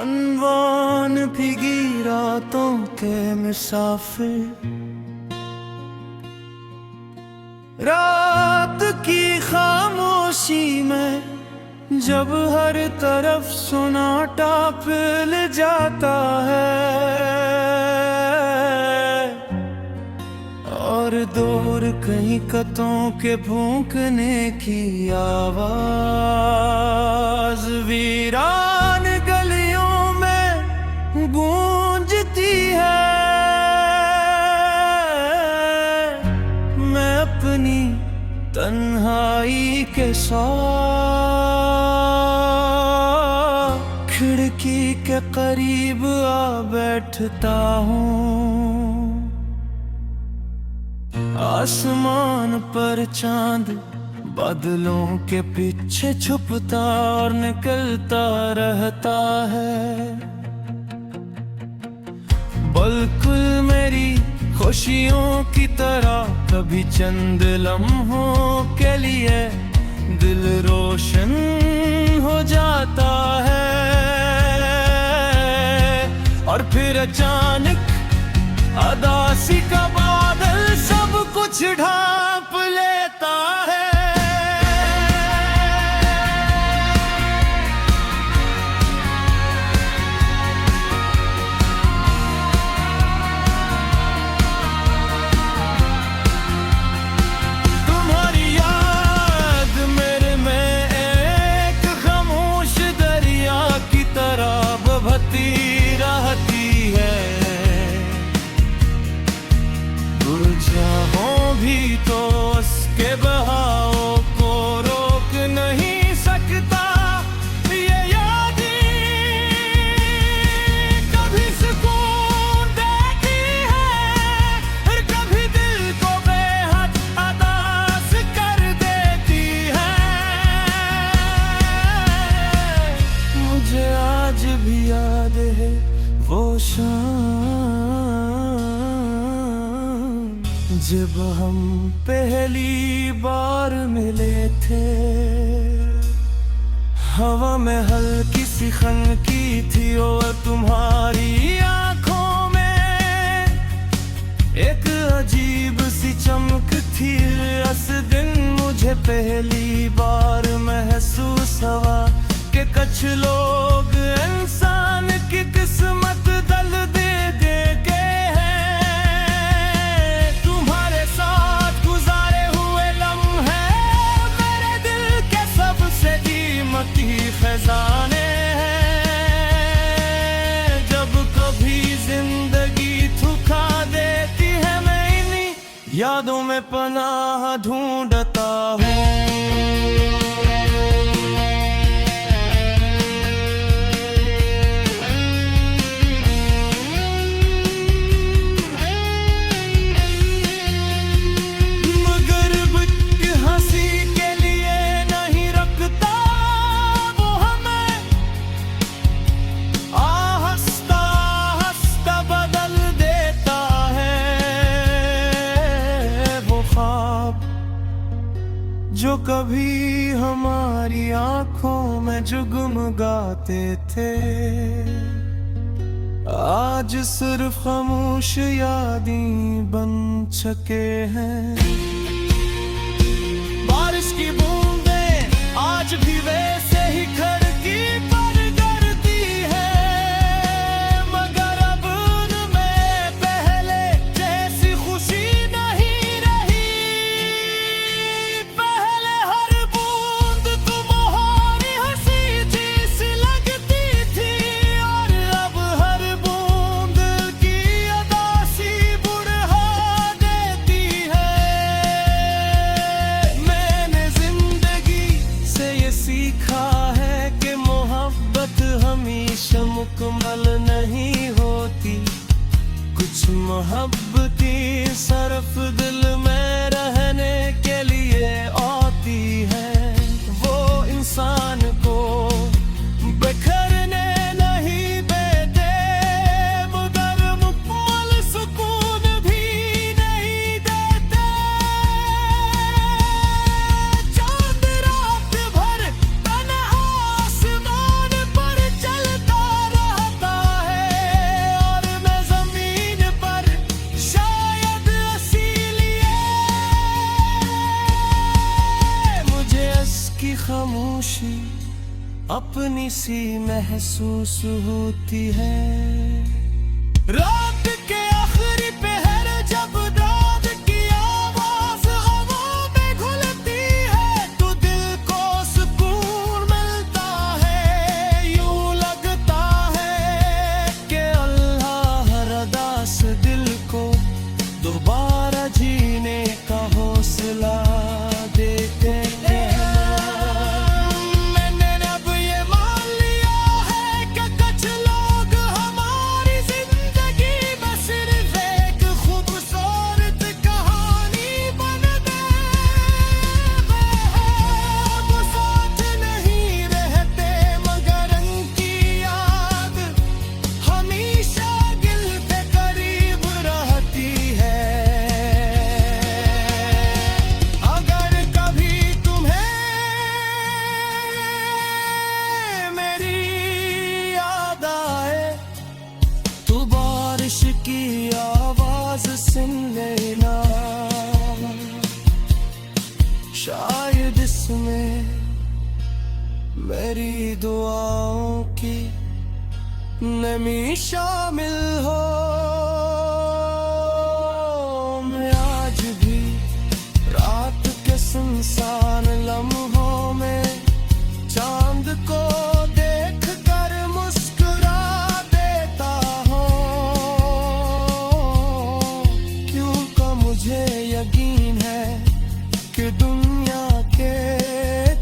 अनवान भीगी रातों के मुसाफिर, रात की खामोशी में जब हर तरफ सन्नाटा फैल जाता है और दूर कहीं कतों के भौंकने की आवाज वीरान गलियों में गूंजती है। मैं अपनी तन्हाई के साथ खिड़की के करीब आ बैठता हूँ। आसमान पर चांद बादलों के पीछे छुपता और निकलता रहता है। बिल्कुल मेरी खुशियों की तरह कभी चंद लम्हों के लिए दिल रोशन हो जाता है और फिर अचानक उदासी का बादल सब कुछ ढांप लेता है। तुम्हारी याद मेरे में एक खामोश दरिया की तरह बहती रहती है। चाहों भी तो उसके बहाव को रोक नहीं सकता। ये यादें कभी सुकून देती है और कभी दिल को बेहद उदास कर देती है। मुझे आज भी याद है वो जब हम पहली बार मिले थे। हवा में हल्की सी खनकी थी और तुम्हारी आंखों में एक अजीब सी चमक थी। उस दिन मुझे पहली बार महसूस हुआ कि कुछ लोग इंसान की किस्मत दल दे खजाने हैं। जब कभी जिंदगी थका देती है मैं इन्हीं यादों में पनाह ढूंढता हूँ। जो कभी हमारी आंखों में जगमगाते थे आज सिर्फ खामोश यादें बन चुके हैं। बारिश की बूंदें आज भी वैसे ही खिड़की पर गिरती है मगर अब उनमें पहले जैसी खुशी नहीं रही। पहले हर बूंद तुम्हारी हंसी जैसी लगती थी और अब हर बूंद की उदासी बुढ़ा देती है। मैंने जिंदगी से ये सीखा है कि मोहब्बत हमेशा मुकम्मल नहीं होती। कुछ मोहब्बतें सिर्फ दिल में रहने के लिए आती है। वो इंसान को बिखरने नहीं देते मगर मुकम्मल सुकून भी नहीं देते। चांद रात भर तन्हा आसमान पर चलता रहा अपनी सी महसूस होती है। रात के आखिरी पहर जब रात की आवाज हवा में घुलती है तो दिल को सुकून मिलता है। यूं लगता है कि अल्लाह हरदास दिल को दोबारा जीने का हौसला देते हैं। की आवाज सुन लेना, शायद इसमें मेरी दुआओं की नमी शामिल हो। मैं आज भी रात के सुनसान लम्हों में चांद को यकीन है कि दुनिया के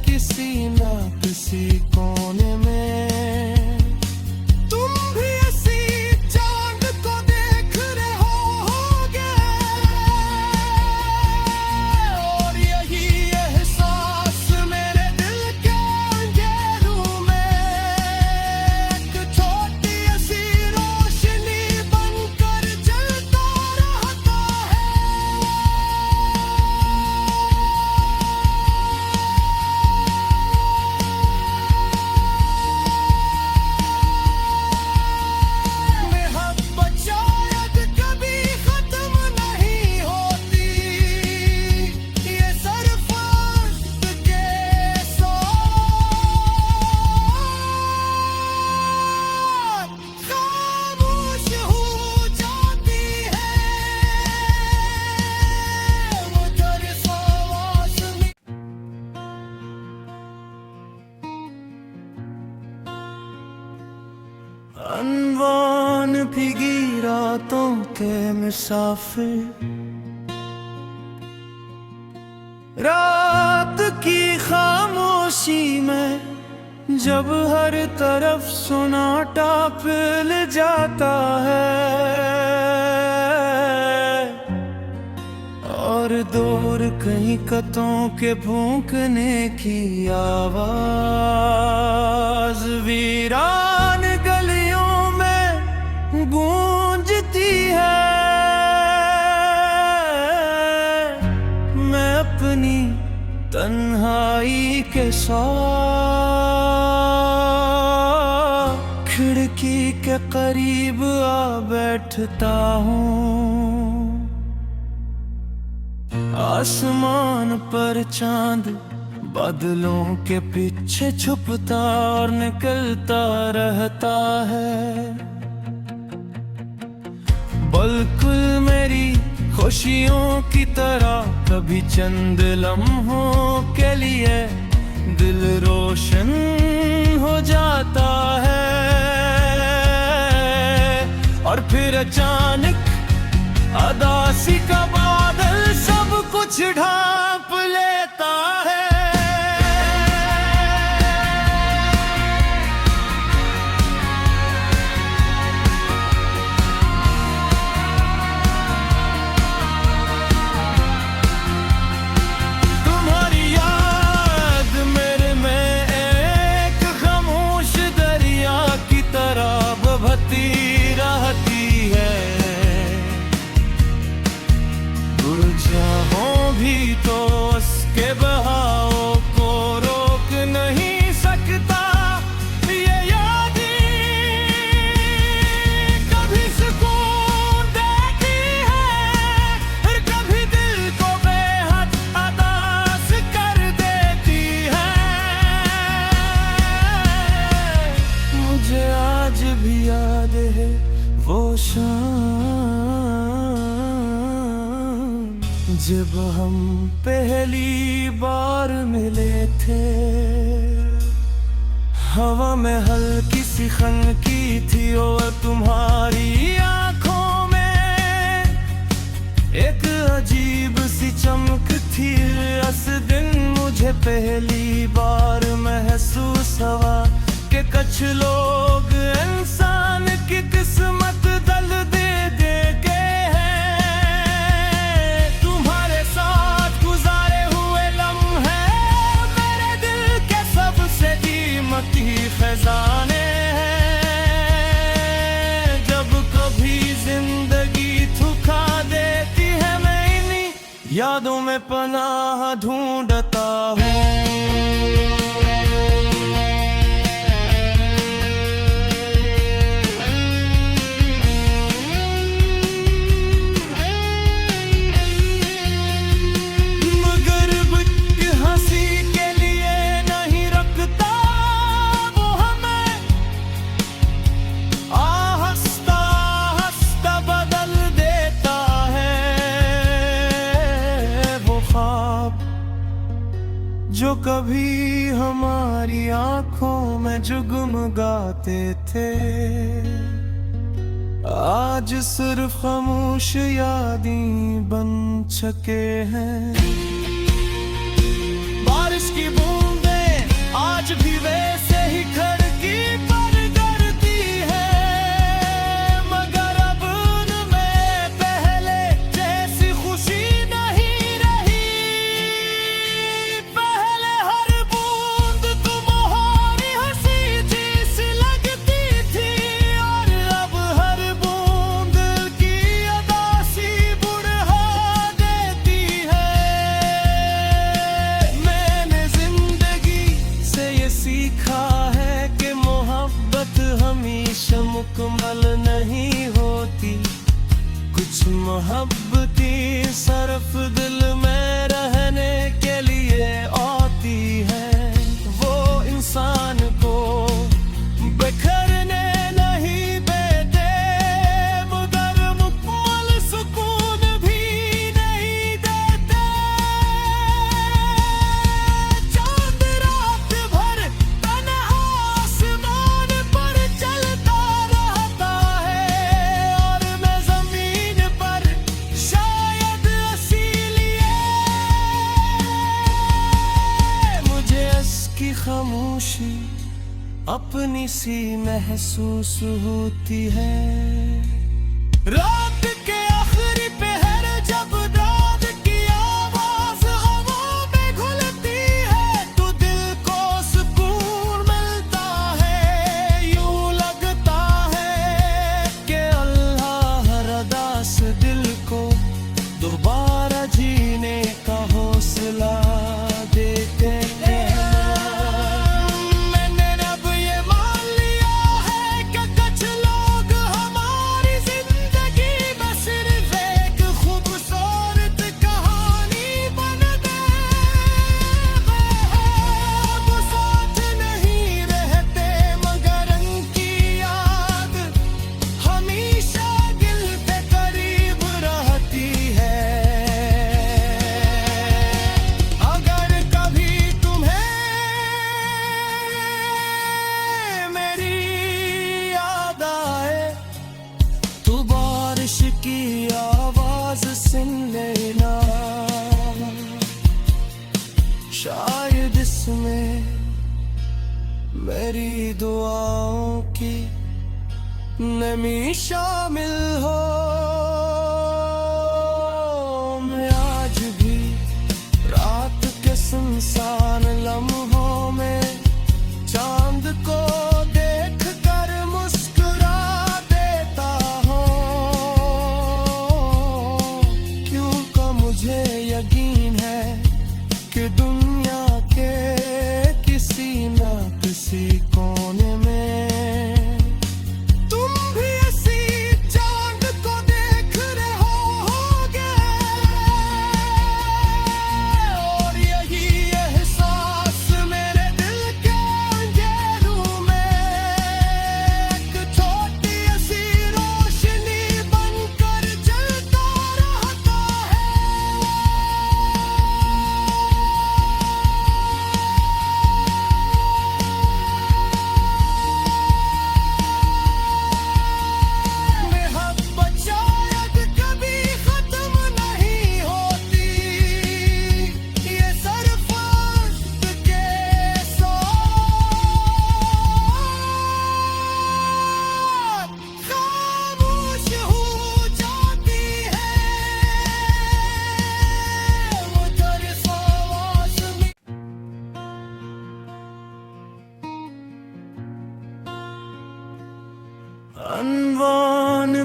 किसी न किसी कोने में तुम भी इसी चांद को देख रहे होगे। और यही एहसास मेरे दिल के अंधेरों में एक छोटी सी रोशनी बनकर जलता रहता है। अनवान भीगी रातों के मुसाफिर, रात की खामोशी में जब हर तरफ सन्नाटा फैल जाता है और दूर कहीं कतों के भौंकने की आवाज वीरान गलियों में गूंजती है। मैं अपनी तन्हाई के साथ खिड़की के करीब आ बैठता हूँ। आसमान पर चांद बादलों के पीछे छुपता और निकलता रहता है। बिल्कुल मेरी खुशियों की तरह कभी चंद लम्हों के लिए दिल रोशन हो जाता है और फिर अचानक अदासी का बादल सब कुछ ढांप लेता है। तुम्हारी याद मेरे में एक खामोश दरिया की तरह बहती रहती है। जाऊं भी तो जब हम पहली बार मिले थे, हवा में हल्की सी खनकी थी और तुम्हारी आंखों में एक अजीब सी चमक थी। उस दिन मुझे पहली बार महसूस हुआ कि कुछ लोग इंसान की किस्मत दल दे दे के हैं। तुम्हारे साथ गुजारे हुए लम्हे मेरे दिल के सबसे कीमती खजाने हैं। जब कभी जिंदगी थका देती है मैं इन्हीं यादों में पनाह ढूंढता हूँ। जो कभी हमारी आंखों में जुगमगाते थे, आज सिर्फ खामोश यादें बन चुके हैं। बारिश की बूंदें आज भी वैसे ही खिड़की पर गिरती है, मगर अब उनमें पहले जैसी खुशी नहीं रही। पहले हर बूंद तुम्हारी हंसी जैसी लगती थी और अब हर बूंद की उदासी बुढ़ा देती है। मैंने जिंदगी से ये सीखा है कि मोहब्बत हमेशा मुकम्मल नहीं होती। कुछ मोहब्बतें सिर्फ दिल में रहने के लिए आती है। वो इंसान को बिखरने नहीं देते, मगर मुकम्मल सुकून भी नहीं देते। चांद रात भर तन्हा आसमान पर चलता रहता है और मैं जमीन पर शायद इसीलिए मुझे इसकी खामोशी अपनी सी महसूस होती है। रात के आखिरी पहर जब रात की आवाज हवा में घुलती है तो दिल को सुकून मिलता है। यूं लगता है कि अल्लाह हर उदास दिल को दोबारा जीने का हौसला देते हैं। मैंने अब ये मान लिया है कि कुछ लोग हमारी जिंदगी में सिर्फ एक खूबसूरत कहानी बन गए। वो साथ नहीं रहते मगर उनकी याद हमेशा दिल पे करीब रहती है। अगर कभी तुम्हें मेरी याद आए तो बारिश की आवाज सुन लेना, शायद इसमें मेरी दुआओं की नमी शामिल हो। मैं आज भी रात के सुनसान लम्हों में चांद को देख कर मुस्कुरा देता हूँ, क्योंकि मुझे यकीन है कि दुनिया के किसी न किसी कोने में तुम भी इसी चांद को देख रहे होगे। और यही एहसास मेरे दिल के अंधेरों में एक छोटी सी रोशनी बनकर जलता रहता है।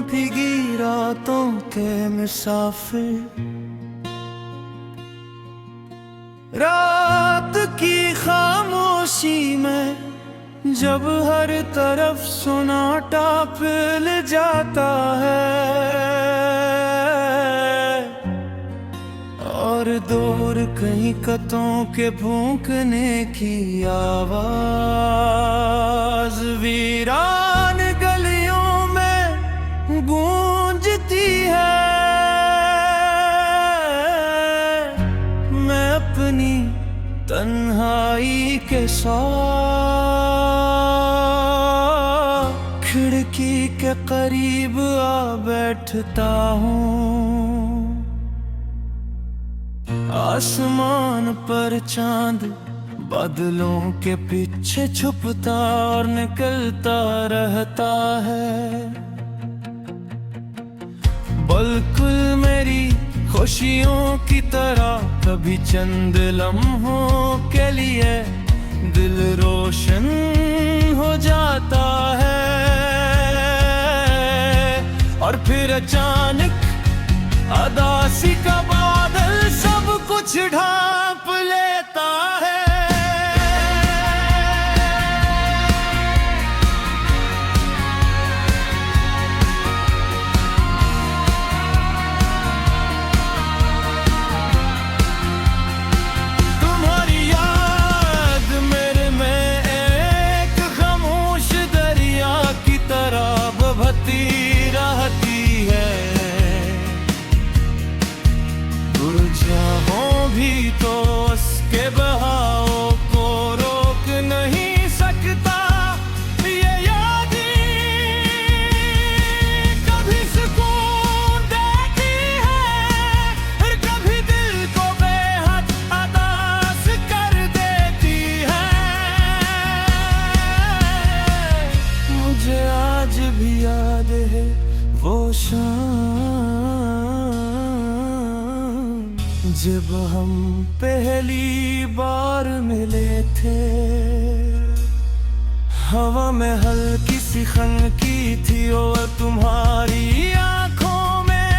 भीगी रातों के मुसाफिर, रात की खामोशी में जब हर तरफ सन्नाटा फैल जाता है और दूर कहीं कतों के भौंकने की आवाज वीरान गलियों में गूंजती है, मैं अपनी तन्हाई के साथ खिड़की के करीब आ बैठता हूँ। आसमान पर चांद बादलों के पीछे छुपता और निकलता रहता है, बिल्कुल मेरी खुशियों की तरह कभी चंद लम्हों के लिए दिल रोशन हो जाता है और फिर अचानक उदासी का बादल सब कुछ ढांप लेता है। तुम्हारी याद मेरे में एक खामोश दरिया की तरह बहती रहती है, चाहों भी तो उसके बहाव को रोक नहीं सकता। ये यादें कभी सुकून देती है और कभी दिल को बेहद उदास कर देती है। मुझे आज भी याद है वो जब हम पहली बार मिले थे, हवा में हल्की सी खनकी थी और तुम्हारी आंखों में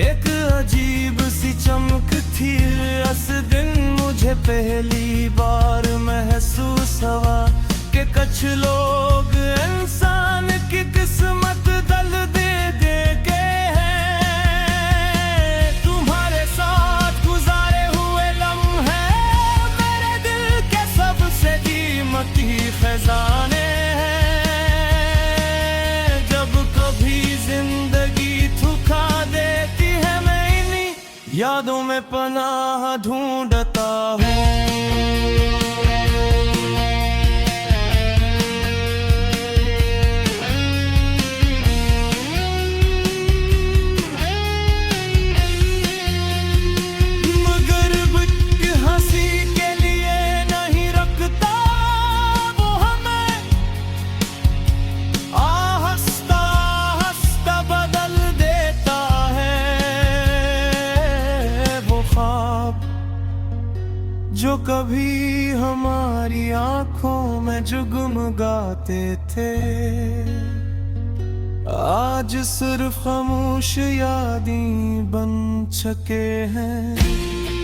एक अजीब सी चमक थी। उस दिन मुझे पहली बार महसूस हुआ कि कुछ लोग इंसान की किस्मत दल दे दे के खजाने हैं। जब कभी जिंदगी थका देती है मैं इन्हीं यादों में पनाह ढूंढता हूँ। जो कभी हमारी आंखों में जुगमगाते थे, आज सिर्फ खामोश यादें बन चुके हैं।